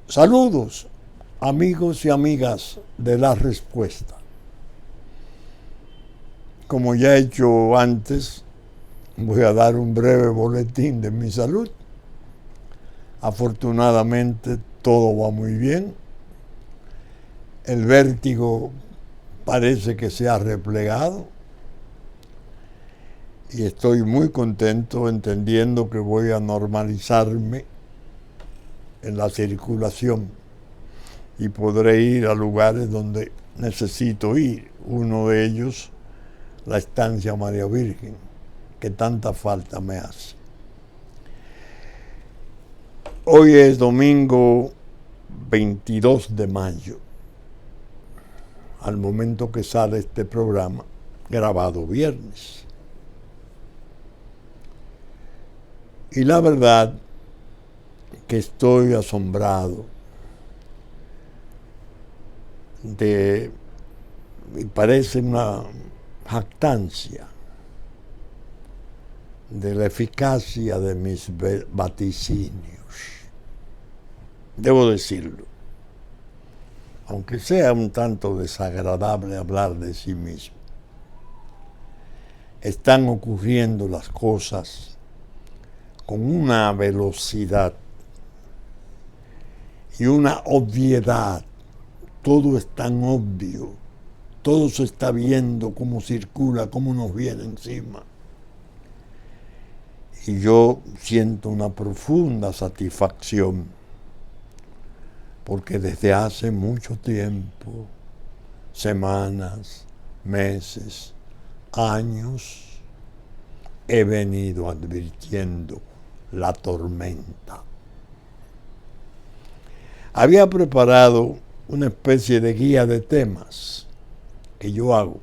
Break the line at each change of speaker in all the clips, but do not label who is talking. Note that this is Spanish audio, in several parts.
Saludos, amigos y amigas de La Respuesta. Como ya he hecho antes, voy a dar un breve boletín de mi salud. Afortunadamente todo va muy bien. El vértigo parece que se ha replegado y estoy muy contento entendiendo que voy a normalizarme en la circulación y podré ir a lugares donde necesito ir. Uno de ellos, la estancia María Virgen, que tanta falta me hace. Hoy es domingo 22 de mayo, al momento que sale este programa, grabado viernes. Y la verdad que estoy asombrado y parece una jactancia de la eficacia de mis vaticinios. Debo decirlo, aunque sea un tanto desagradable hablar de sí mismo. Están ocurriendo las cosas con una velocidad y una obviedad. Todo es tan obvio, todo se está viendo cómo circula, cómo nos viene encima. Y yo siento una profunda satisfacción, porque desde hace mucho tiempo, semanas, meses, años, he venido advirtiendo la tormenta. Había preparado una especie de guía de temas que yo hago.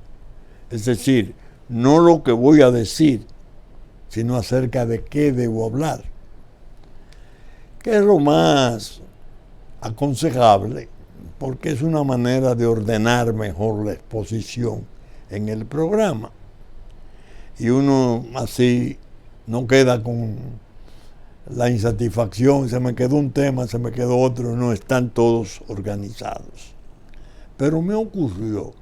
Es decir, no lo que voy a decir, sino acerca de qué debo hablar. Que es lo más aconsejable, porque es una manera de ordenar mejor la exposición en el programa. Y uno así no queda con la insatisfacción, se me quedó un tema, se me quedó otro, no están todos organizados. Pero me ocurrió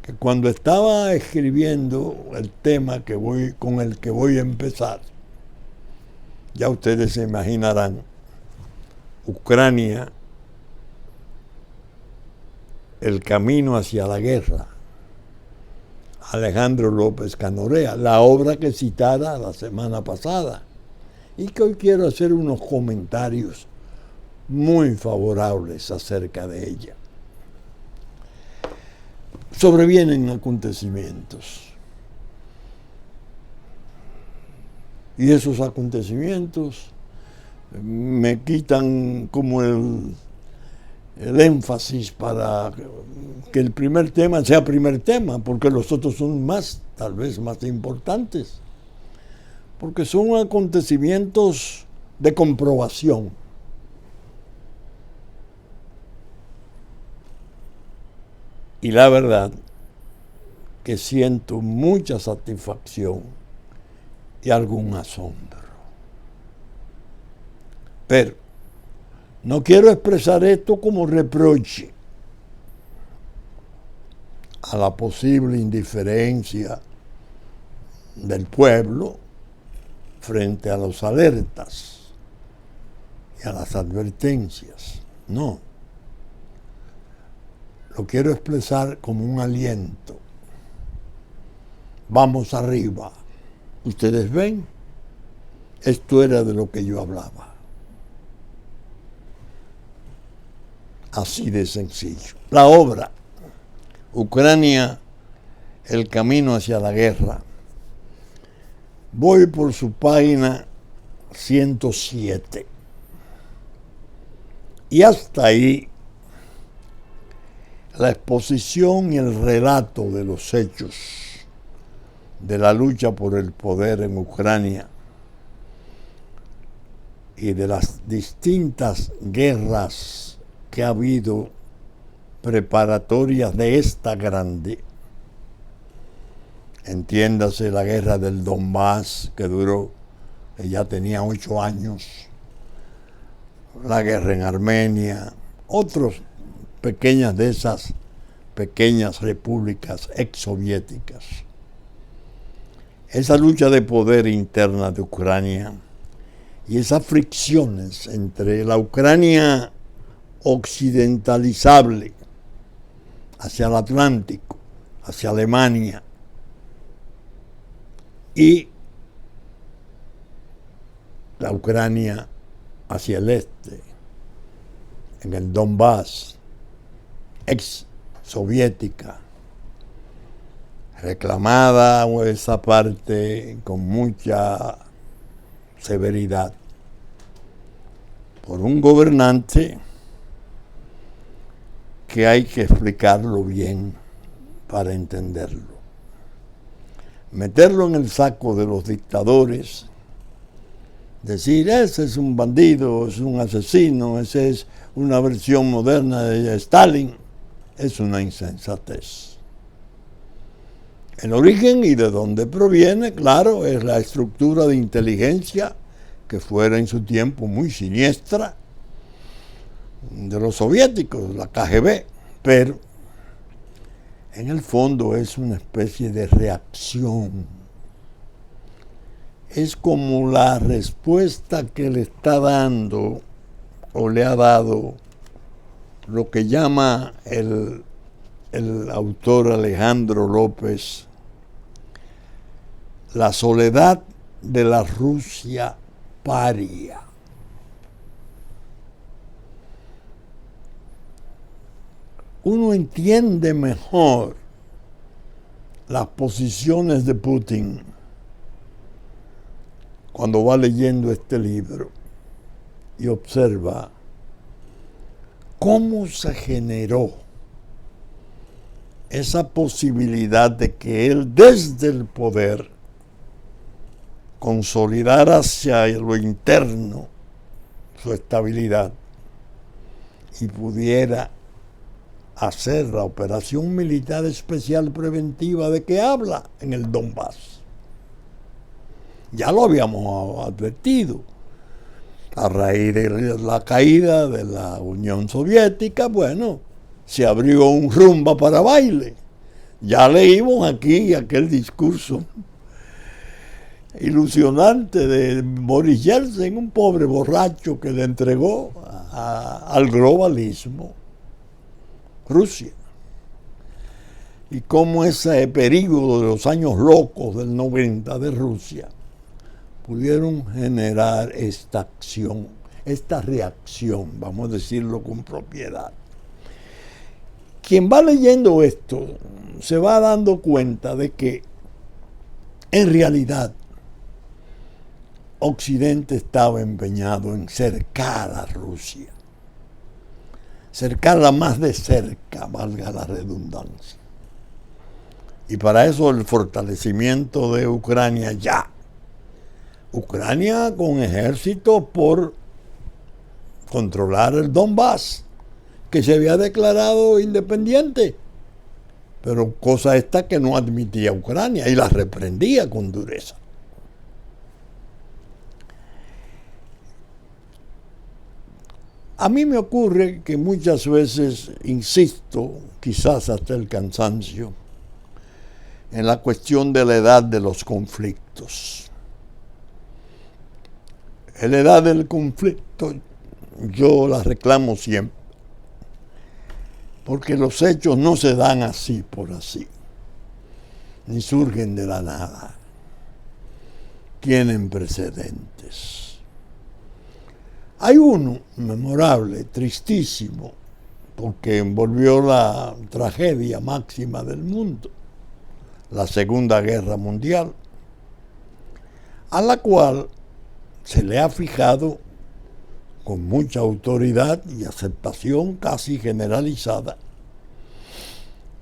que cuando estaba escribiendo el tema con el que voy a empezar, ya ustedes se imaginarán, Ucrania, el camino hacia la guerra, Alejandro López Canorea, la obra que citara la semana pasada, y que hoy quiero hacer unos comentarios muy favorables acerca de ella. Sobrevienen acontecimientos, y esos acontecimientos me quitan como el énfasis para que el primer tema sea primer tema, porque los otros son tal vez más importantes, porque son acontecimientos de comprobación. Y la verdad que siento mucha satisfacción y algún asombro. Pero no quiero expresar esto como reproche a la posible indiferencia del pueblo frente a las alertas y a las advertencias. No. Lo quiero expresar como un aliento. Vamos arriba. Ustedes ven, esto era de lo que yo hablaba. Así de sencillo. La obra, Ucrania, el camino hacia la guerra. Voy por su página 107. Y hasta ahí, la exposición y el relato de los hechos de la lucha por el poder en Ucrania y de las distintas guerras que ha habido preparatorias de esta grande. Entiéndase la guerra del Donbass, que duró, que ya tenía 8 años, la guerra en Armenia, otras pequeñas de esas pequeñas repúblicas exsoviéticas. Esa lucha de poder interna de Ucrania y esas fricciones entre la Ucrania occidentalizable hacia el Atlántico, hacia Alemania, y la Ucrania hacia el este, en el Donbass, ex soviética, reclamada esa parte con mucha severidad por un gobernante que hay que explicarlo bien para entenderlo. Meterlo en el saco de los dictadores, decir, ese es un bandido, es un asesino, esa es una versión moderna de Stalin, es una insensatez. El origen y de dónde proviene, claro, es la estructura de inteligencia que fuera en su tiempo muy siniestra de los soviéticos, la KGB, pero en el fondo es una especie de reacción. Es como la respuesta que le está dando o le ha dado lo que llama el autor Alejandro López la soledad de la Rusia paria. Uno entiende mejor las posiciones de Putin cuando va leyendo este libro y observa cómo se generó esa posibilidad de que él desde el poder consolidara hacia lo interno su estabilidad y pudiera hacer la operación militar especial preventiva de que habla en el Donbass. Ya lo habíamos advertido. A raíz de la caída de la Unión Soviética, bueno, se abrió un rumba para baile. Ya leímos aquí aquel discurso ilusionante de Boris Yeltsin, un pobre borracho que le entregó al globalismo Rusia. Y cómo ese período de los años locos del 90 de Rusia pudieron generar esta acción, esta reacción, vamos a decirlo con propiedad. Quien va leyendo esto se va dando cuenta de que en realidad Occidente estaba empeñado en cercar a Rusia, cercarla más de cerca, valga la redundancia. Y para eso el fortalecimiento de Ucrania ya. Ucrania con ejército por controlar el Donbass, que se había declarado independiente, pero cosa esta que no admitía Ucrania y la reprendía con dureza. A mí me ocurre que muchas veces insisto, quizás hasta el cansancio, en la cuestión de la edad de los conflictos. En la edad del conflicto yo la reclamo siempre, porque los hechos no se dan así por así, ni surgen de la nada, tienen precedentes. Hay uno memorable, tristísimo, porque envolvió la tragedia máxima del mundo, la Segunda Guerra Mundial, a la cual se le ha fijado con mucha autoridad y aceptación casi generalizada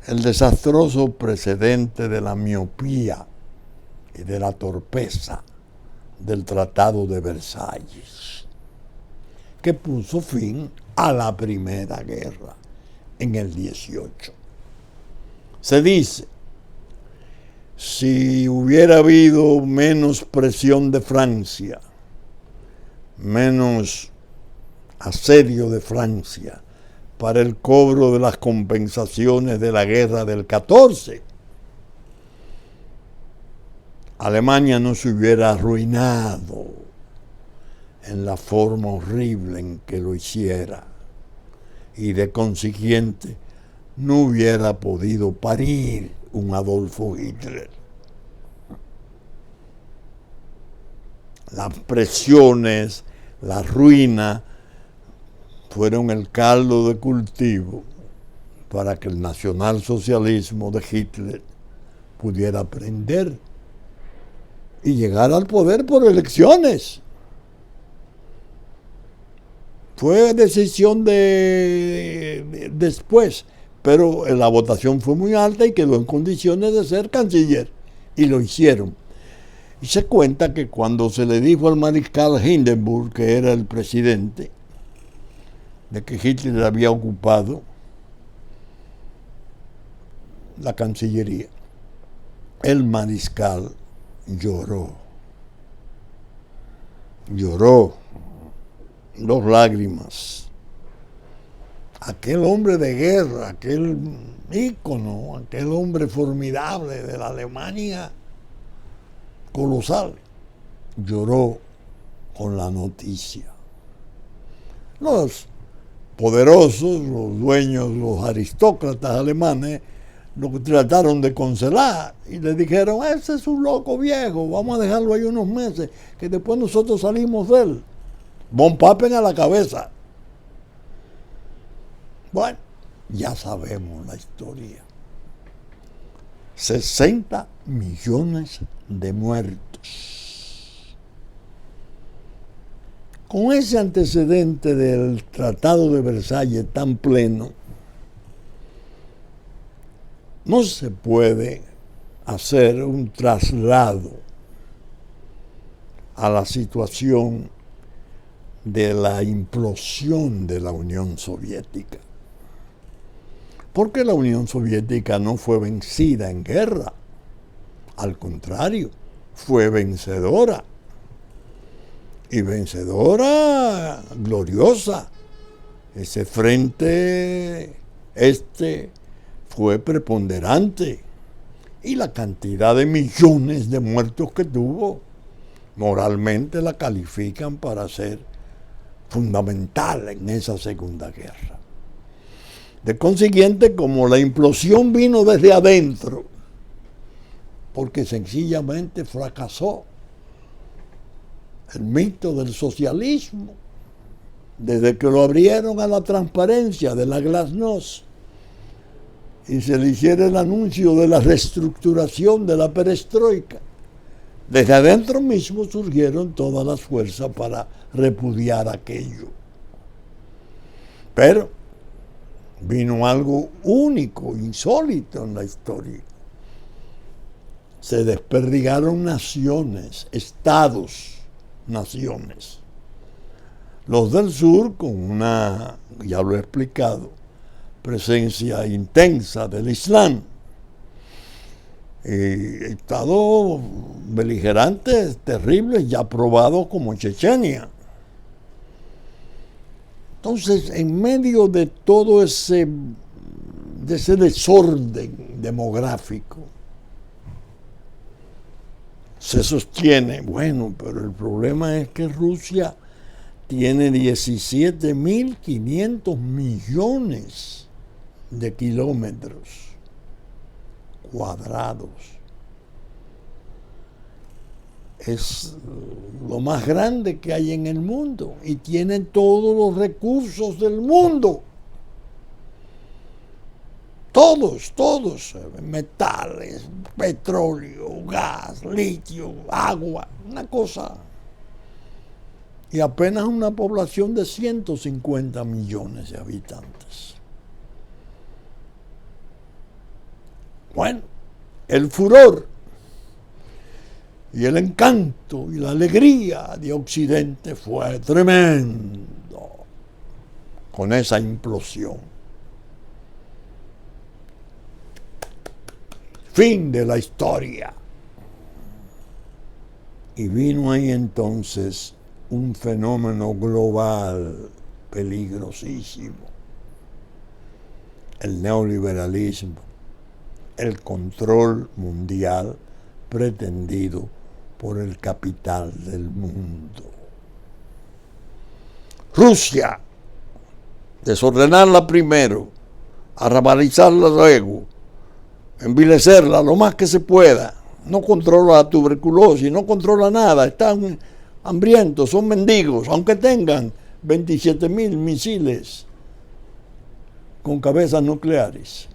el desastroso precedente de la miopía y de la torpeza del Tratado de Versalles, que puso fin a la Primera Guerra en el 18. Se dice, si hubiera habido menos presión de Francia, menos asedio de Francia para el cobro de las compensaciones de la guerra del 14, Alemania no se hubiera arruinado en la forma horrible en que lo hiciera y de consiguiente no hubiera podido parir un Adolfo Hitler. Las presiones, la ruina, fueron el caldo de cultivo para que el nacionalsocialismo de Hitler pudiera prender y llegar al poder por elecciones. Fue decisión después, pero la votación fue muy alta y quedó en condiciones de ser canciller, y lo hicieron. Y se cuenta que cuando se le dijo al mariscal Hindenburg, que era el presidente, de que Hitler había ocupado la Cancillería, el mariscal lloró, dos lágrimas. Aquel hombre de guerra, aquel ícono, aquel hombre formidable de la Alemania colosal, lloró con la noticia. Los poderosos, los dueños, los aristócratas alemanes, lo trataron de consolar y le dijeron: ese es un loco viejo, vamos a dejarlo ahí unos meses, que después nosotros salimos de él. Von Papen a la cabeza. Bueno, ya sabemos la historia. 60 millones de muertos. Con ese antecedente del Tratado de Versalles tan pleno, no se puede hacer un traslado a la situación de la implosión de la Unión Soviética. Porque la Unión Soviética no fue vencida en guerra, al contrario, fue vencedora. Y vencedora gloriosa. Ese frente fue preponderante. Y la cantidad de millones de muertos que tuvo, moralmente la califican para ser fundamental en esa Segunda Guerra. De consiguiente, como la implosión vino desde adentro, porque sencillamente fracasó el mito del socialismo, desde que lo abrieron a la transparencia de la glasnost y se le hiciera el anuncio de la reestructuración de la perestroika, desde adentro mismo surgieron todas las fuerzas para repudiar aquello. Pero vino algo único, insólito en la historia. Se desperdigaron naciones, estados, naciones. Los del sur, con una, ya lo he explicado, presencia intensa del Islam, estados beligerantes terribles ya probados como Chechenia. Entonces, en medio de todo ese desorden demográfico, se sostiene, bueno, pero el problema es que Rusia tiene 17.500 millones de kilómetros cuadrados. Es lo más grande que hay en el mundo y tiene todos los recursos del mundo. Todos, metales, petróleo, gas, litio, agua, una cosa. Y apenas una población de 150 millones de habitantes. Bueno, el furor y el encanto y la alegría de Occidente fue tremendo con esa implosión. Fin de la historia. Y vino ahí entonces un fenómeno global peligrosísimo. El neoliberalismo, el control mundial pretendido por el capital del mundo. Rusia, desordenarla primero, arrabalizarla luego, envilecerla lo más que se pueda. No controla la tuberculosis, no controla nada, están hambrientos, son mendigos, aunque tengan 27,000 misiles con cabezas nucleares.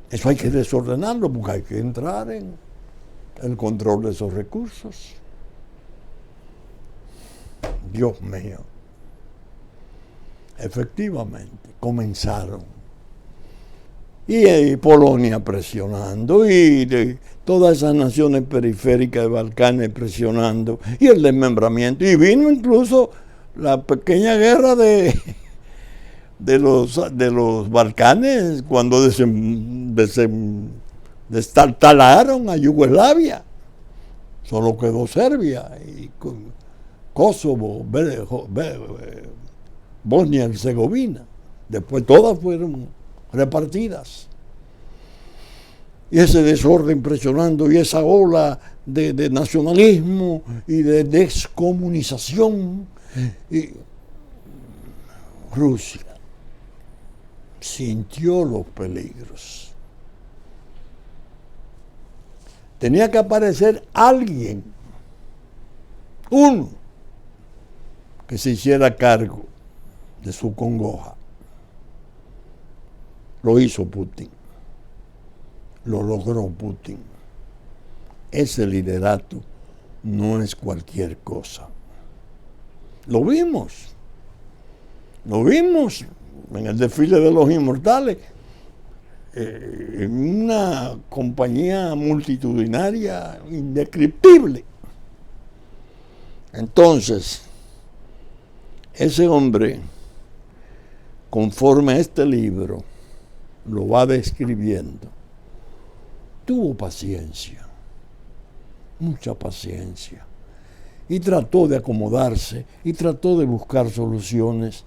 Eso hay que desordenarlo porque hay que entrar en el control de esos recursos. Dios mío. Efectivamente, comenzaron. Y Polonia presionando, y todas esas naciones periféricas de Balcanes presionando, y el desmembramiento. Y vino incluso la pequeña guerra de los Balcanes cuando destartalaron a Yugoslavia. Solo quedó Serbia y Kosovo, Bosnia y Herzegovina. Después todas fueron repartidas. Y ese desorden presionando y esa ola de nacionalismo y de descomunización. Y Rusia sintió los peligros. Tenía que aparecer alguien, uno, que se hiciera cargo de su congoja. Lo hizo Putin. Lo logró Putin. Ese liderato no es cualquier cosa. Lo vimos en el desfile de los inmortales, en una compañía multitudinaria indescriptible. Entonces, ese hombre, conforme a este libro lo va describiendo, tuvo paciencia, mucha paciencia, y trató de acomodarse, y trató de buscar soluciones.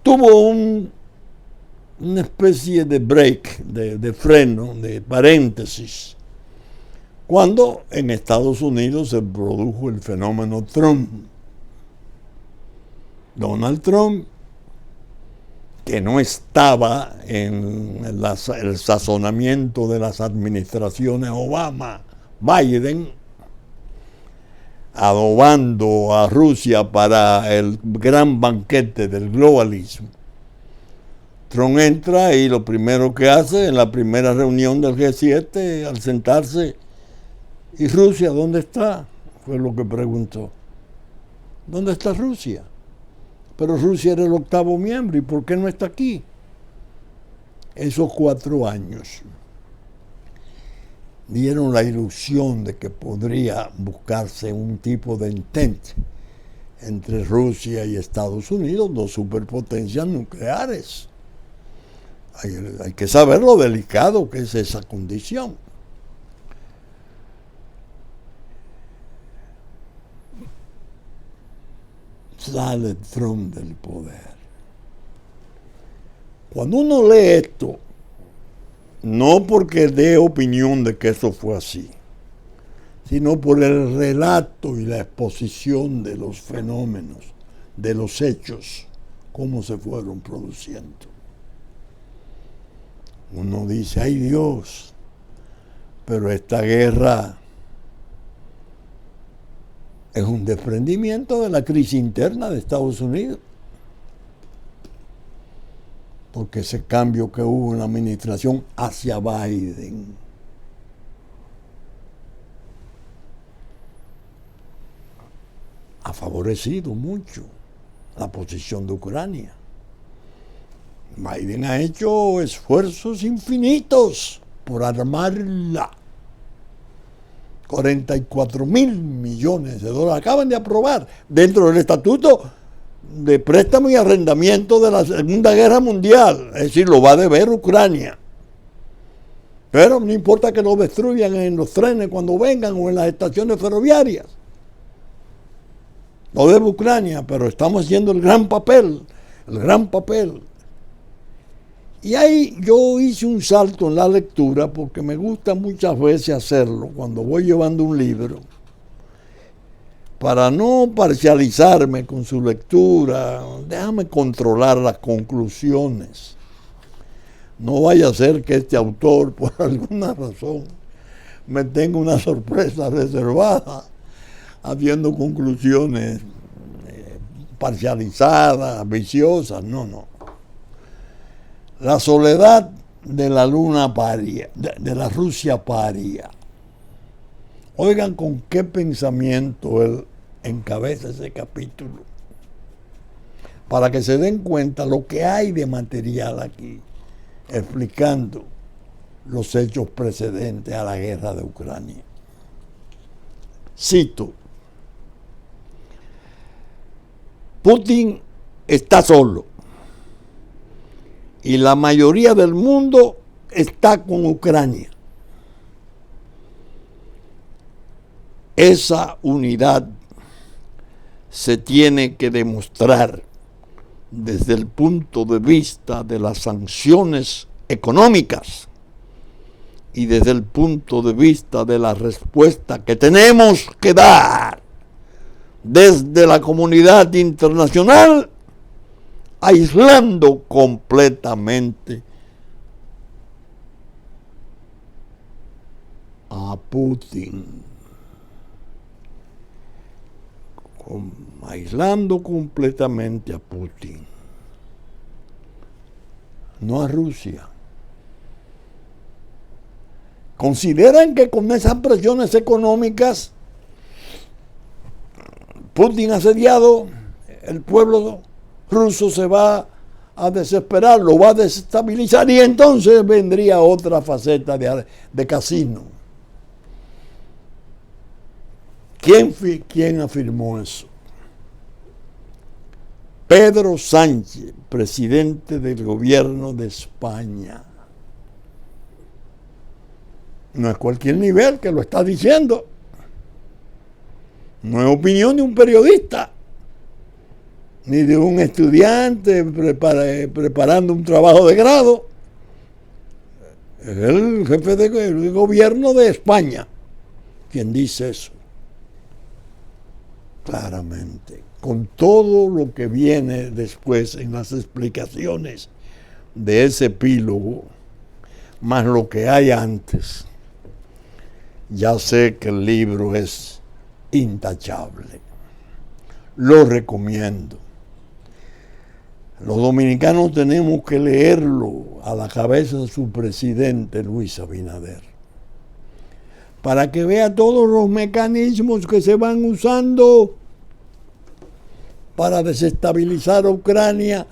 Tuvo una especie de break, de freno, de paréntesis, cuando en Estados Unidos se produjo el fenómeno Trump. Donald Trump, que no estaba en el sazonamiento de las administraciones Obama, Biden, adobando a Rusia para el gran banquete del globalismo. Trump entra y lo primero que hace en la primera reunión del G7, al sentarse, ¿y Rusia dónde está? Fue lo que preguntó. ¿Dónde está Rusia? Pero Rusia era el 8º miembro, ¿y por qué no está aquí? Esos 4 años dieron la ilusión de que podría buscarse un tipo de entente entre Rusia y Estados Unidos, 2 superpotencias nucleares. Hay que saber lo delicado que es esa condición. Sale Trump del poder. Cuando uno lee esto, no porque dé opinión de que eso fue así, sino por el relato y la exposición de los fenómenos, de los hechos, cómo se fueron produciendo. Uno dice, ¡ay Dios! Pero esta guerra es un desprendimiento de la crisis interna de Estados Unidos. Porque ese cambio que hubo en la administración hacia Biden ha favorecido mucho la posición de Ucrania. Biden ha hecho esfuerzos infinitos por armarla. 44,000 millones de dólares acaban de aprobar dentro del estatuto de préstamo y arrendamiento de la Segunda Guerra Mundial. Es decir, lo va a deber Ucrania. Pero no importa que lo destruyan en los trenes cuando vengan o en las estaciones ferroviarias. No debe Ucrania, pero estamos haciendo el gran papel, el gran papel. Y ahí yo hice un salto en la lectura porque me gusta muchas veces hacerlo cuando voy llevando un libro, para no parcializarme con su lectura. Déjame controlar las conclusiones. No vaya a ser que este autor, por alguna razón, me tenga una sorpresa reservada, haciendo conclusiones parcializadas, viciosas. No. La soledad de la luna paria, de la Rusia paria. Oigan con qué pensamiento él encabeza ese capítulo, para que se den cuenta lo que hay de material aquí, explicando los hechos precedentes a la guerra de Ucrania. Cito: Putin está solo y la mayoría del mundo está con Ucrania. Esa unidad se tiene que demostrar desde el punto de vista de las sanciones económicas y desde el punto de vista de la respuesta que tenemos que dar desde la comunidad internacional, aislando completamente a Putin. Aislando completamente a Putin, no a Rusia. Consideran que con esas presiones económicas, Putin asediado, el pueblo ruso se va a desesperar, lo va a desestabilizar, y entonces vendría otra faceta de casino. ¿Quién afirmó eso? Pedro Sánchez, presidente del gobierno de España. No es cualquier nivel que lo está diciendo. No es opinión de un periodista, ni de un estudiante preparando un trabajo de grado. Es el jefe del gobierno de España quien dice eso. Claramente, con todo lo que viene después en las explicaciones de ese epílogo, más lo que hay antes, ya sé que el libro es intachable. Lo recomiendo. Los dominicanos tenemos que leerlo a la cabeza de su presidente, Luis Abinader, para que vea todos los mecanismos que se van usando para desestabilizar a Ucrania,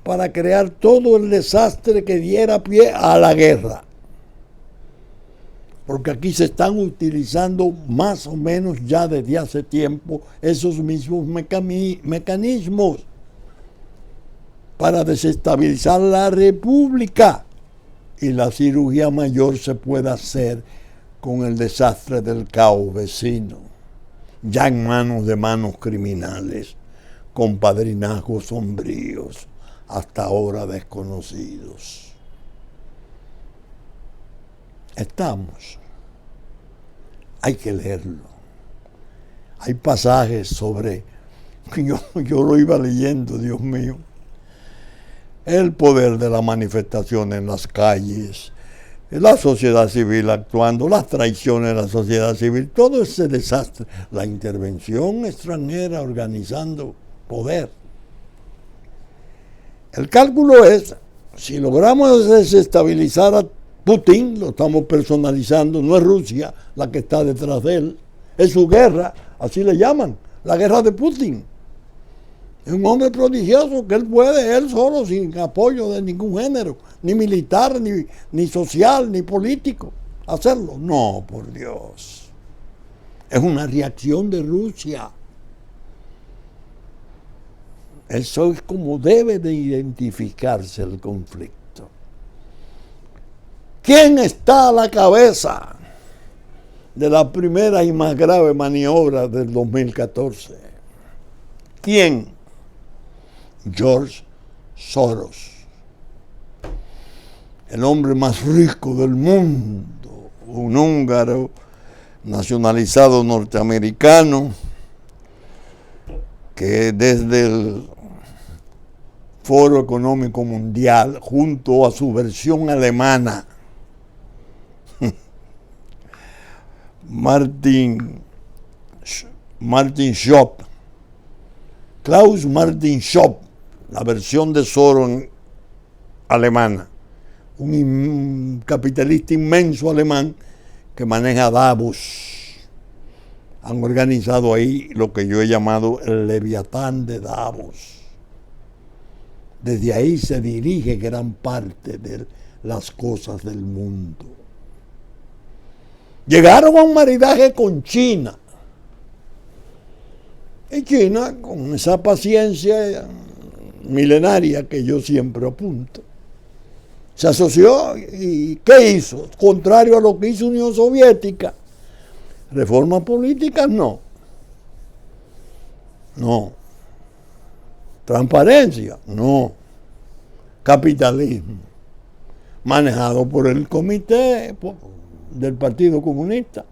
para crear todo el desastre que diera pie a la guerra. Porque aquí se están utilizando más o menos ya desde hace tiempo esos mismos mecanismos para desestabilizar la República, y la cirugía mayor se puede hacer con el desastre del caos vecino, ya en manos criminales, con padrinazgos sombríos, hasta ahora desconocidos. Hay que leerlo. Hay pasajes sobre, yo lo iba leyendo, Dios mío, el poder de la manifestación en las calles, la sociedad civil actuando, las traiciones de la sociedad civil, todo ese desastre, la intervención extranjera organizando poder. El cálculo es, si logramos desestabilizar a Putin, lo estamos personalizando, no es Rusia la que está detrás de él, es su guerra, así le llaman, la guerra de Putin. Es un hombre prodigioso que él puede, él solo, sin apoyo de ningún género, ni militar, ni social, ni político, hacerlo. No, por Dios. Es una reacción de Rusia. Eso es como debe de identificarse el conflicto. ¿Quién está a la cabeza de la primera y más grave maniobra del 2014? ¿Quién? George Soros, el hombre más rico del mundo, un húngaro nacionalizado norteamericano que desde el Foro Económico Mundial, junto a su versión alemana, Martin Schwab, Klaus Martin Schwab, la versión de Soros alemana, un capitalista inmenso alemán que maneja Davos. Han organizado ahí lo que yo he llamado el Leviatán de Davos. Desde ahí se dirige gran parte de las cosas del mundo. Llegaron a un maridaje con China. Y China, con esa paciencia milenaria que yo siempre apunto, se asoció y ¿qué hizo? Contrario a lo que hizo Unión Soviética. Reformas políticas no. Transparencia, no. Capitalismo, manejado por el comité del Partido Comunista,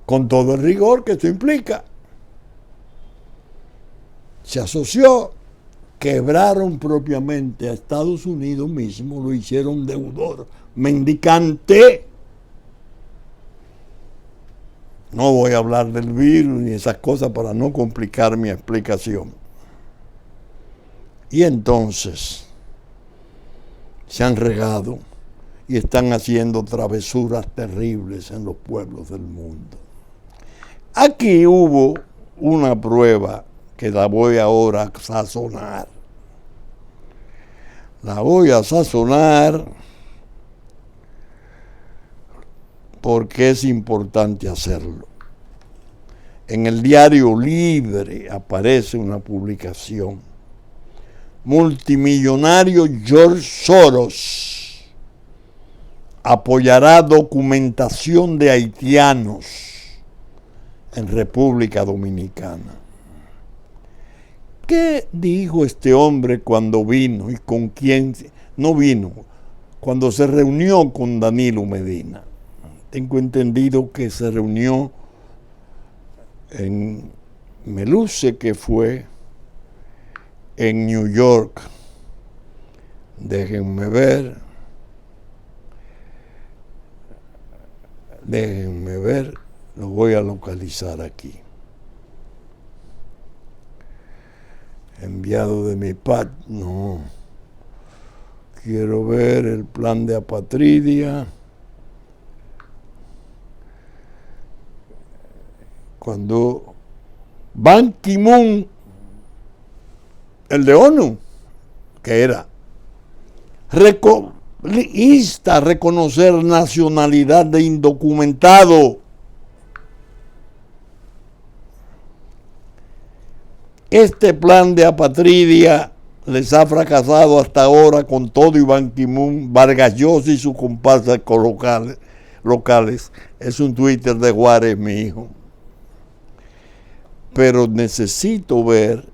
con todo el rigor que esto implica. Se asoció, quebraron propiamente a Estados Unidos mismo, lo hicieron deudor, mendicante. No voy a hablar del virus ni esas cosas para no complicar mi explicación. Y entonces se han regado y están haciendo travesuras terribles en los pueblos del mundo. Aquí hubo una prueba que la voy ahora a sazonar. La voy a sazonar porque es importante hacerlo. En el Diario Libre aparece una publicación. Multimillonario George Soros apoyará documentación de haitianos en República Dominicana. ¿Qué dijo este hombre cuando vino y con quién no vino? Cuando se reunió con Danilo Medina. Tengo entendido que se reunió me luce que fue en New York. Déjenme ver, lo voy a localizar aquí. Enviado de mi pad, no. Quiero ver el plan de apatridia. Cuando Ban Ki-moon, el de ONU, que era, insta a reconocer nacionalidad de indocumentado. Este plan de apatridia les ha fracasado hasta ahora con todo y Ban Ki-moon, Vargas Llosa y sus comparsas locales. Es un Twitter de Juárez, mi hijo. Pero necesito ver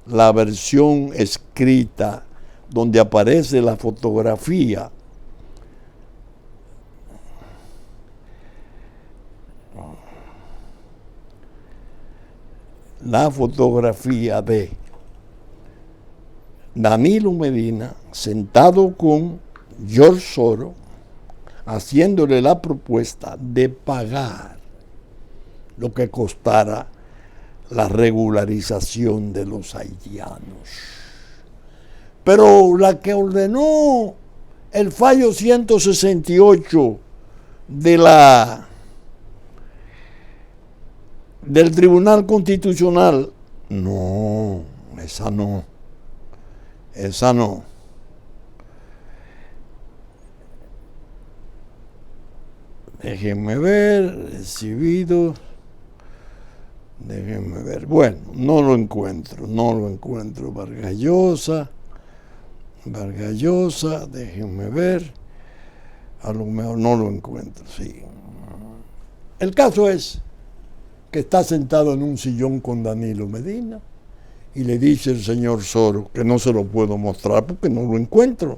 la versión escrita donde aparece la fotografía de Danilo Medina sentado con George Soros haciéndole la propuesta de pagar lo que costara la regularización de los haitianos. Pero la que ordenó el fallo 168 del Tribunal Constitucional, no, esa no. Déjenme ver, recibido. Déjenme ver. Bueno, no lo encuentro. Vargas Llosa, déjenme ver. A lo mejor no lo encuentro, sí. El caso es que está sentado en un sillón con Danilo Medina y le dice el señor Soros que no se lo puedo mostrar porque no lo encuentro.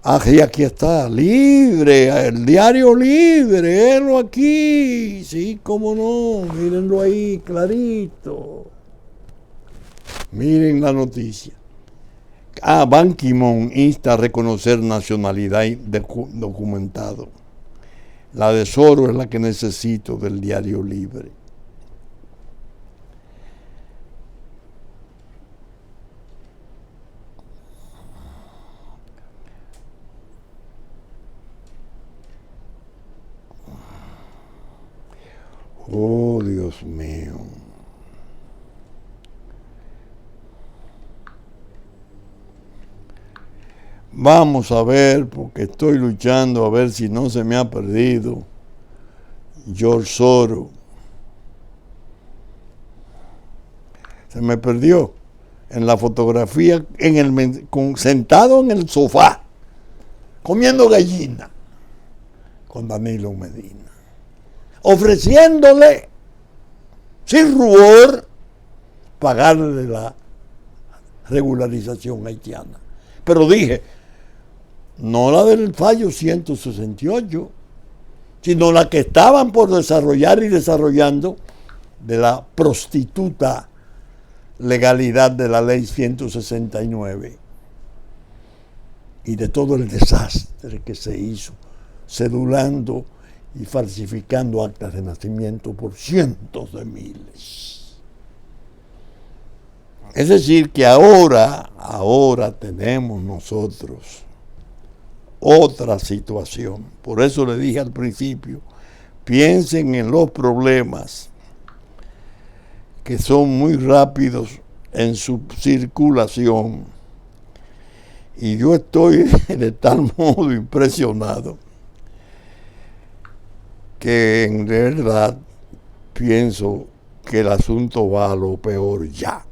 Ah, y aquí está, Libre, el diario Libre, véanlo aquí, sí, cómo no, mírenlo ahí, clarito. Miren la noticia. Ban Ki-moon insta a reconocer nacionalidad documentado. La de Soros es la que necesito del diario Libre. Oh, Dios mío. Vamos a ver, porque estoy luchando a ver si no se me ha perdido George Soros. Se me perdió en la fotografía, sentado en el sofá, comiendo gallina, con Danilo Medina, ofreciéndole, sin rubor, pagarle la regularización haitiana. Pero dije, no la del fallo 168, sino la que estaban por desarrollar y desarrollando de la prostituta legalidad de la ley 169 y de todo el desastre que se hizo, cedulando y falsificando actas de nacimiento por cientos de miles. Es decir, que ahora tenemos nosotros otra situación. Por eso le dije al principio, piensen en los problemas que son muy rápidos en su circulación. Y yo estoy de tal modo impresionado que en verdad pienso que el asunto va a lo peor ya.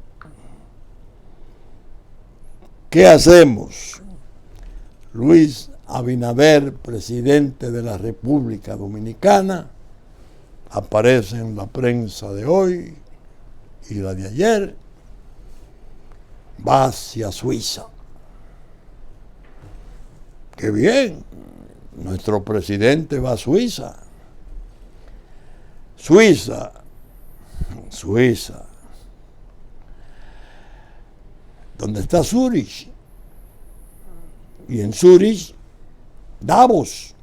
¿Qué hacemos? Luis Abinader, presidente de la República Dominicana, aparece en la prensa de hoy y la de ayer, va hacia Suiza. ¡Qué bien! Nuestro presidente va a Suiza. Suiza. Donde está Zurich. Y en Zurich, Davos.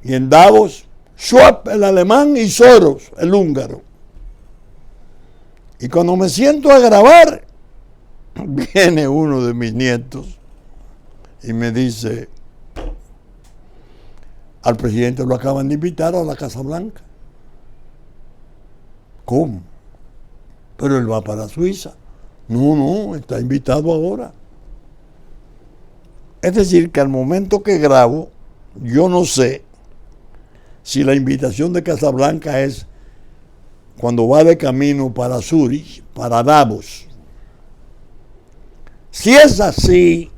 Y en Davos, Schwab, el alemán, y Soros, el húngaro. Y cuando me siento a grabar, viene uno de mis nietos y me dice, al presidente lo acaban de invitar a la Casa Blanca. ¿Cómo? Pero él va para Suiza. No, está invitado ahora. Es decir, que al momento que grabo, yo no sé si la invitación de Casablanca es cuando va de camino para Zurich, para Davos. Si es así,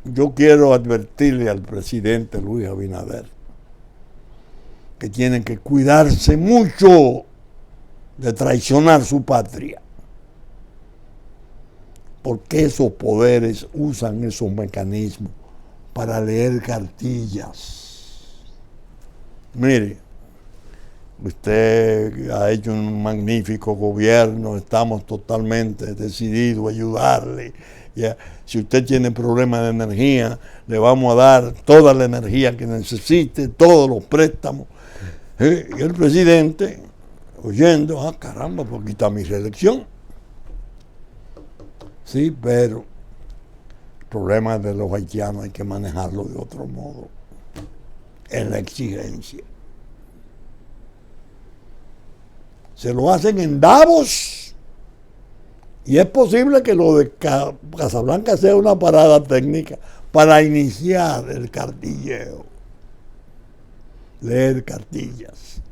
yo quiero advertirle al presidente Luis Abinader que tiene que cuidarse mucho de traicionar su patria, porque esos poderes usan esos mecanismos para leer cartillas. Mire, usted ha hecho un magnífico gobierno, estamos totalmente decididos a ayudarle. Ya, si usted tiene problemas de energía, le vamos a dar toda la energía que necesite, todos los préstamos. Y el presidente, oyendo, caramba, pues aquí está mi reelección. Sí, pero el problema de los haitianos hay que manejarlo de otro modo, en la exigencia. Se lo hacen en Davos y es posible que lo de Casablanca sea una parada técnica para iniciar el cartilleo, leer cartillas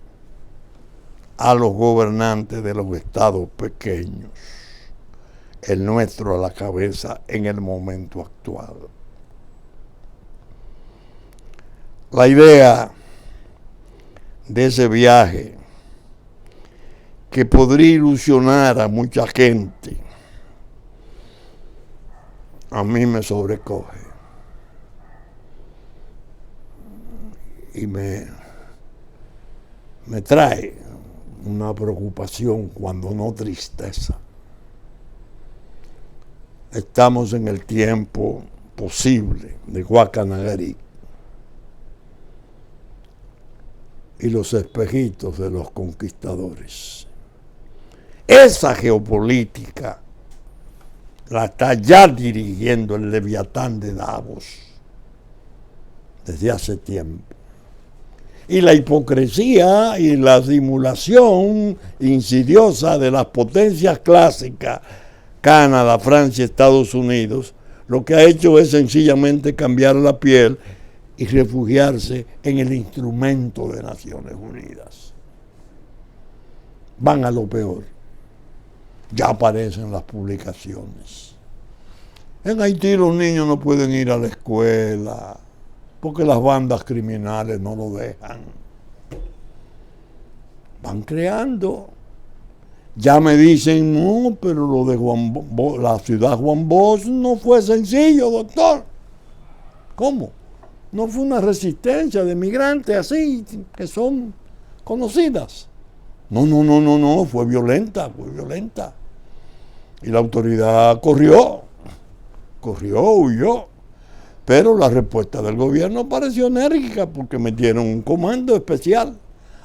a los gobernantes de los estados pequeños, el nuestro a la cabeza en el momento actual. La idea de ese viaje que podría ilusionar a mucha gente, a mí me sobrecoge y me trae una preocupación, cuando no tristeza. Estamos en el tiempo posible de Guacanagarí y los espejitos de los conquistadores. Esa geopolítica la está ya dirigiendo el Leviatán de Davos desde hace tiempo. Y la hipocresía y la simulación insidiosa de las potencias clásicas, Canadá, Francia, Estados Unidos, lo que ha hecho es sencillamente cambiar la piel y refugiarse en el instrumento de Naciones Unidas. Van a lo peor. Ya aparecen las publicaciones. En Haití los niños no pueden ir a la escuela porque las bandas criminales no lo dejan. Van creando. Ya me dicen, no, pero lo de la ciudad Juan Bosch no fue sencillo, doctor. ¿Cómo? No fue una resistencia de migrantes así, que son conocidas. No, fue violenta. Y la autoridad corrió, huyó. Pero la respuesta del gobierno pareció enérgica porque metieron un comando especial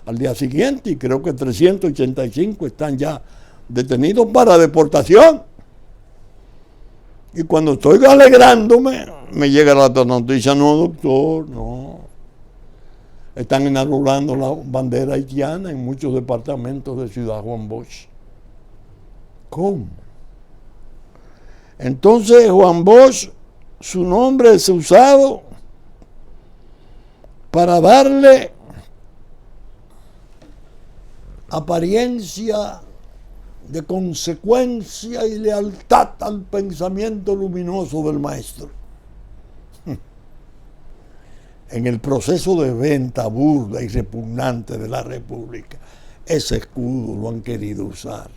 al día siguiente y creo que 385 están ya detenidos para deportación. Y cuando estoy alegrándome, me llega la otra noticia, no doctor, no. Están enarbolando la bandera haitiana en muchos departamentos de Ciudad Juan Bosch. ¿Cómo? Entonces Juan Bosch, su nombre es usado para darle apariencia de consecuencia y lealtad al pensamiento luminoso del maestro. En el proceso de venta burda y repugnante de la República, ese escudo lo han querido usar.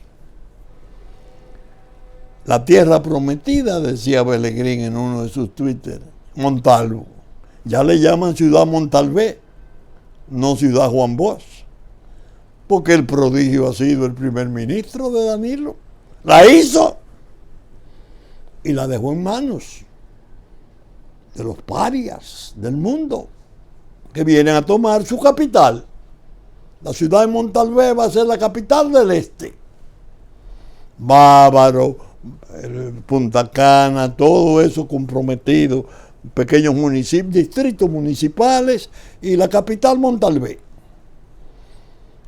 La tierra prometida, decía Pellegrín en uno de sus Twitter, Montalvo. Ya le llaman Ciudad Montalvé, no Ciudad Juan Bosch, porque el prodigio ha sido el primer ministro de Danilo. La hizo y la dejó en manos de los parias del mundo que vienen a tomar su capital. La ciudad de Montalvé va a ser la capital del este. Bávaro, Punta Cana, todo eso comprometido, pequeños municipios, distritos municipales y la capital Montalvé.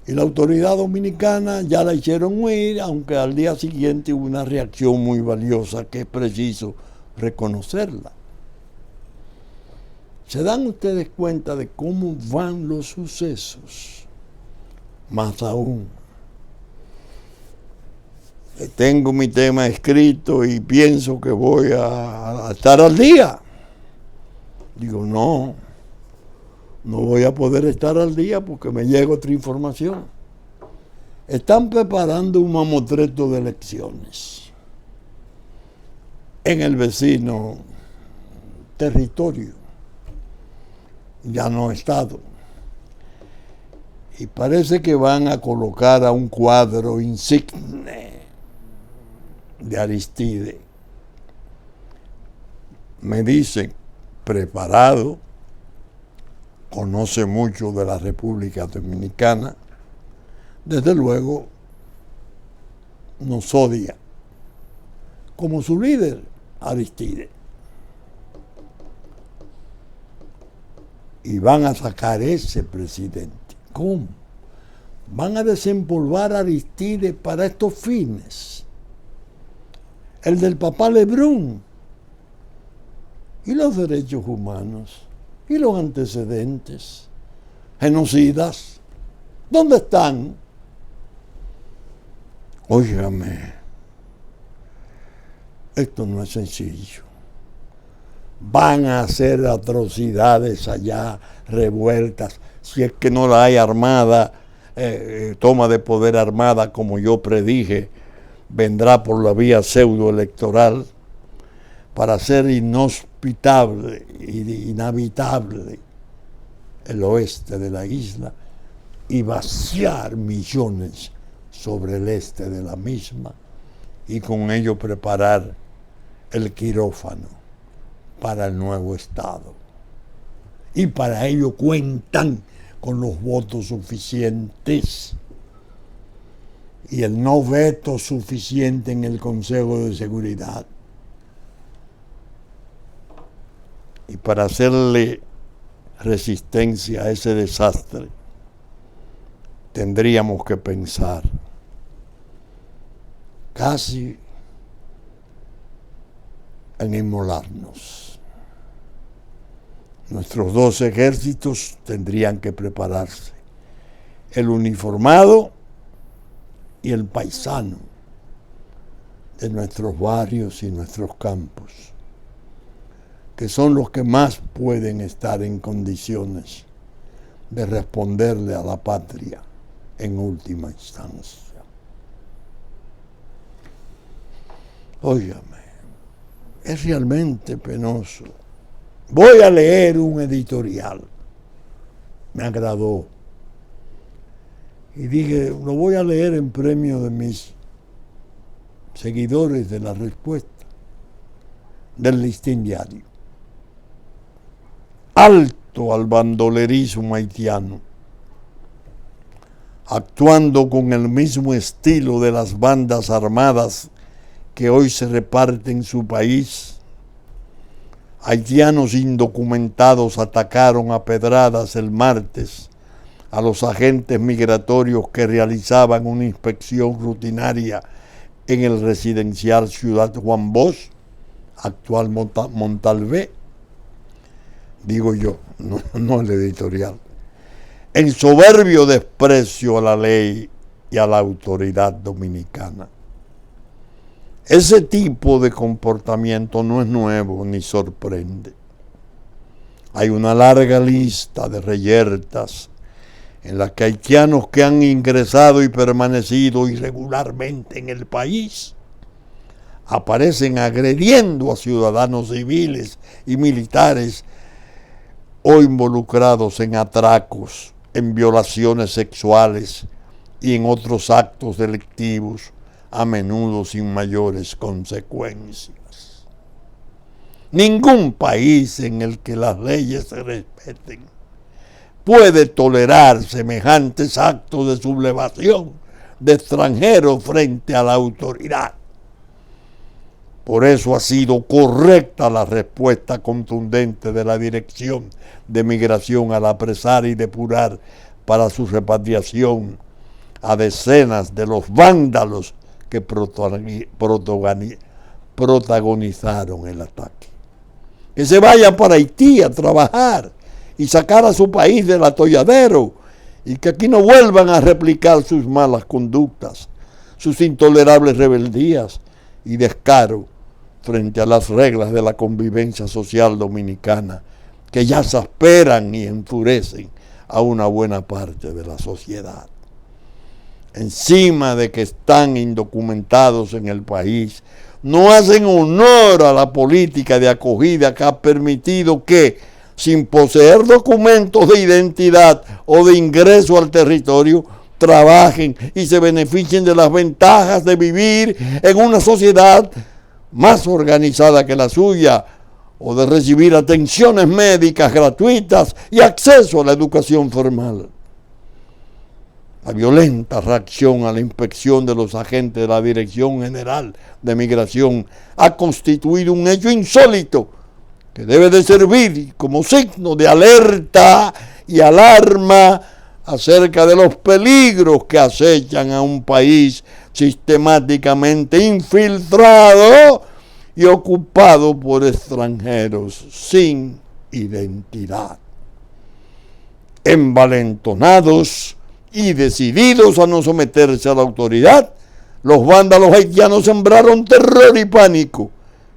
Y la autoridad dominicana ya la hicieron huir, aunque al día siguiente hubo una reacción muy valiosa que es preciso reconocerla. ¿Se dan ustedes cuenta de cómo van los sucesos? Más aún, tengo mi tema escrito y pienso que voy a estar al día. Digo, no voy a poder estar al día porque me llega otra información. Están preparando un mamotreto de elecciones en el vecino territorio, ya no estado. Y parece que van a colocar a un cuadro insigne de Aristide. Me dicen, preparado, conoce mucho de la República Dominicana, desde luego nos odia, como su líder, Aristide. Y van a sacar ese presidente. ¿Cómo? Van a desempolvar a Aristide para estos fines. El del papá Lebrun. ¿Y los derechos humanos? ¿Y los antecedentes? ¿Genocidas? ¿Dónde están? Óigame, esto no es sencillo. van a hacer atrocidades allá, revueltas, si es que no la hay armada, toma de poder armada, como yo predije, vendrá por la vía pseudoelectoral para hacer inhospitable e inhabitable el oeste de la isla y vaciar millones sobre el este de la misma y con ello preparar el quirófano para el nuevo Estado. Y para ello cuentan con los votos suficientes y el no veto suficiente en el Consejo de Seguridad. Y para hacerle resistencia a ese desastre, tendríamos que pensar casi en inmolarnos. Nuestros dos ejércitos tendrían que prepararse, el uniformado y el paisano de nuestros barrios y nuestros campos, que son los que más pueden estar en condiciones de responderle a la patria en última instancia. Óigame, es realmente penoso. Voy a leer un editorial, me agradó, y dije, lo voy a leer en premio de mis seguidores de La Respuesta, del Listín Diario. Alto al bandolerismo haitiano, actuando con el mismo estilo de las bandas armadas que hoy se reparten su país. Haitianos indocumentados atacaron a pedradas el martes a los agentes migratorios que realizaban una inspección rutinaria en el residencial Ciudad Juan Bosch, actual Montalvé. Digo yo, no el editorial. En soberbio desprecio a la ley y a la autoridad dominicana. Ese tipo de comportamiento no es nuevo ni sorprende. Hay una larga lista de reyertas en las que haitianos que han ingresado y permanecido irregularmente en el país aparecen agrediendo a ciudadanos civiles y militares o involucrados en atracos, en violaciones sexuales y en otros actos delictivos, a menudo sin mayores consecuencias. Ningún país en el que las leyes se respeten puede tolerar semejantes actos de sublevación de extranjeros frente a la autoridad. Por eso ha sido correcta la respuesta contundente de la Dirección de Migración al apresar y depurar para su repatriación a decenas de los vándalos que protagonizaron el ataque. Que se vayan para Haití a trabajar y sacar a su país del atolladero y que aquí no vuelvan a replicar sus malas conductas, sus intolerables rebeldías y descaro frente a las reglas de la convivencia social dominicana que ya exasperan y enfurecen a una buena parte de la sociedad. Encima de que están indocumentados en el país, no hacen honor a la política de acogida que ha permitido que, sin poseer documentos de identidad o de ingreso al territorio, trabajen y se beneficien de las ventajas de vivir en una sociedad más organizada que la suya, o de recibir atenciones médicas gratuitas y acceso a la educación formal. La violenta reacción a la inspección de los agentes de la Dirección General de Migración ha constituido un hecho insólito que debe de servir como signo de alerta y alarma acerca de los peligros que acechan a un país sistemáticamente infiltrado y ocupado por extranjeros sin identidad. Envalentonados y decididos a no someterse a la autoridad, los vándalos haitianos sembraron terror y pánico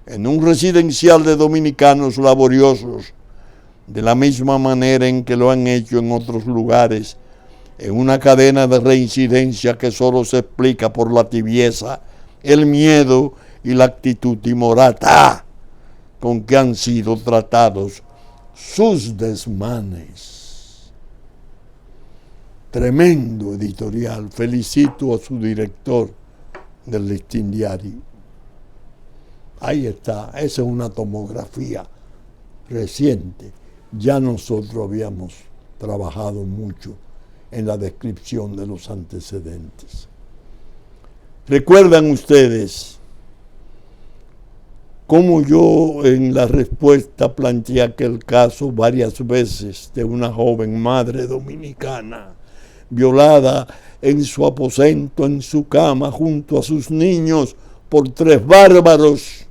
en un residencial de dominicanos laboriosos, de la misma manera en que lo han hecho en otros lugares, en una cadena de reincidencia que solo se explica por la tibieza, el miedo y la actitud timorata con que han sido tratados sus desmanes. Tremendo editorial. Felicito a su director del Listín Diario. Ahí está, esa es una tomografía reciente. Ya nosotros habíamos trabajado mucho en la descripción de los antecedentes. ¿Recuerdan ustedes cómo yo en la respuesta planteé aquel caso varias veces de una joven madre dominicana violada en su aposento, en su cama, junto a sus niños por 3 bárbaros?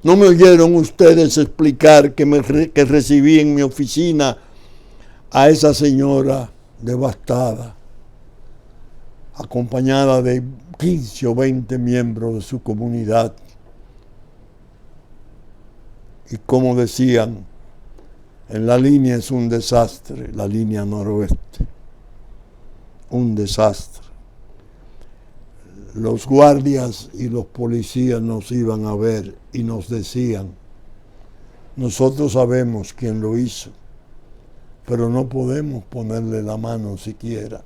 ¿No me oyeron ustedes explicar que recibí en mi oficina a esa señora devastada, acompañada de 15 o 20 miembros de su comunidad? Y como decían, en la línea es un desastre, la línea noroeste, un desastre. Los guardias y los policías nos iban a ver y nos decían: nosotros sabemos quién lo hizo, pero no podemos ponerle la mano siquiera,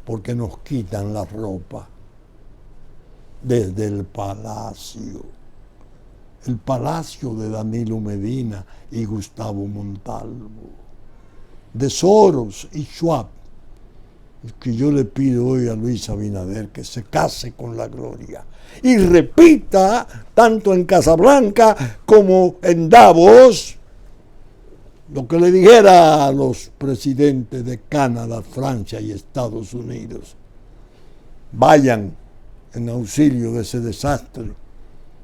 porque nos quitan la ropa desde el palacio de Danilo Medina y Gustavo Montalvo, de Soros y Schwab, que yo le pido hoy a Luis Abinader que se case con la gloria y repita, tanto en Casablanca como en Davos, lo que le dijera a los presidentes de Canadá, Francia y Estados Unidos: vayan en auxilio de ese desastre,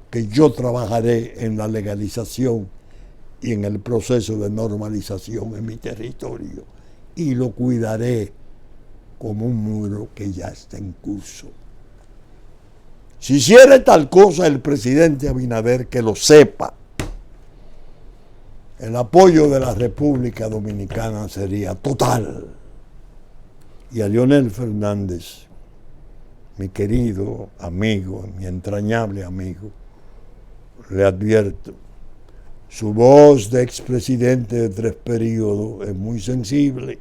que yo trabajaré en la legalización y en el proceso de normalización en mi territorio, y lo cuidaré como un muro que ya está en curso. Si hiciera tal cosa el presidente Abinader, que lo sepa, el apoyo de la República Dominicana sería total. Y a Leonel Fernández, mi querido amigo, mi entrañable amigo, le advierto: su voz de expresidente de 3 periodos es muy sensible.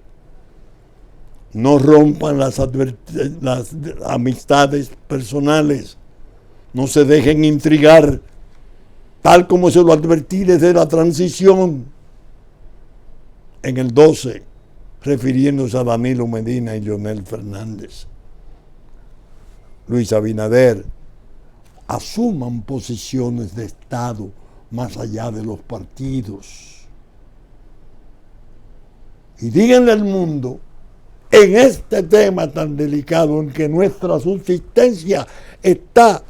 No rompan las amistades personales, no se dejen intrigar, tal como se lo advertí desde la transición en el 12, refiriéndose a Danilo Medina y Leonel Fernández. Luis Abinader, asuman posiciones de Estado más allá de los partidos. Y díganle al mundo, en este tema tan delicado en que nuestra subsistencia está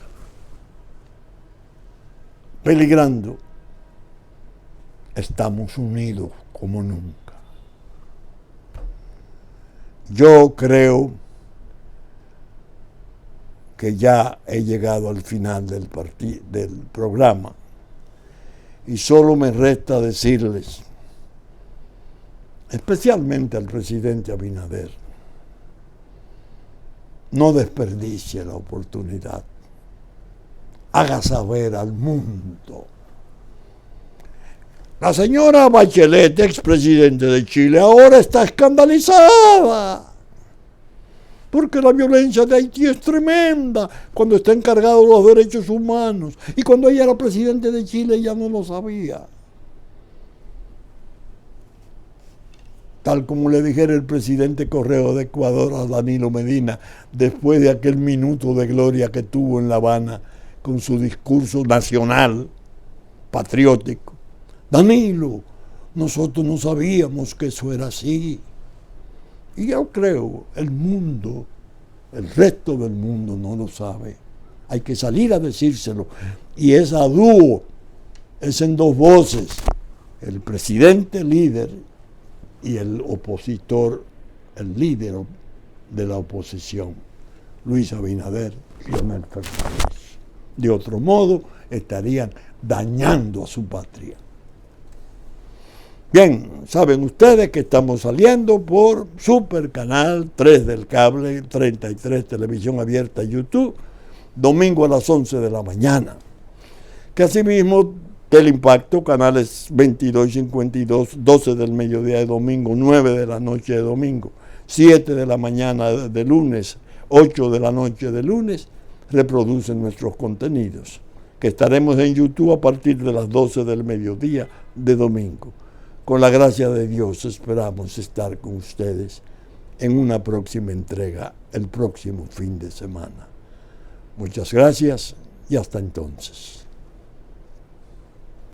peligrando, estamos unidos como nunca. Yo creo que ya he llegado al final del programa y solo me resta decirles, especialmente al presidente Abinader: no desperdicie la oportunidad. Haga saber al mundo. La señora Bachelet, expresidente de Chile, ahora está escandalizada porque la violencia de Haití es tremenda, cuando está encargado de los derechos humanos. Y cuando ella era presidente de Chile, ella no lo sabía. Tal como le dijera el presidente Correo de Ecuador a Danilo Medina, después de aquel minuto de gloria que tuvo en La Habana con su discurso nacional, patriótico: Danilo, nosotros no sabíamos que eso era así. Y yo creo, el mundo, el resto del mundo no lo sabe. Hay que salir a decírselo. Y es a dúo, es en 2 voces, el presidente líder y el opositor, el líder de la oposición, Luis Abinader y Leonel Fernández. De otro modo, estarían dañando a su patria. Bien, saben ustedes que estamos saliendo por Super Canal 3 del cable, 33 Televisión Abierta YouTube, domingo a las 11 de la mañana. Que asimismo, Teleimpacto, canales 22 y 52, 12 del mediodía de domingo, 9 de la noche de domingo, 7 de la mañana de lunes, 8 de la noche de lunes, reproducen nuestros contenidos, que estaremos en YouTube a partir de las 12 del mediodía de domingo. Con la gracia de Dios esperamos estar con ustedes en una próxima entrega el próximo fin de semana. Muchas gracias y hasta entonces.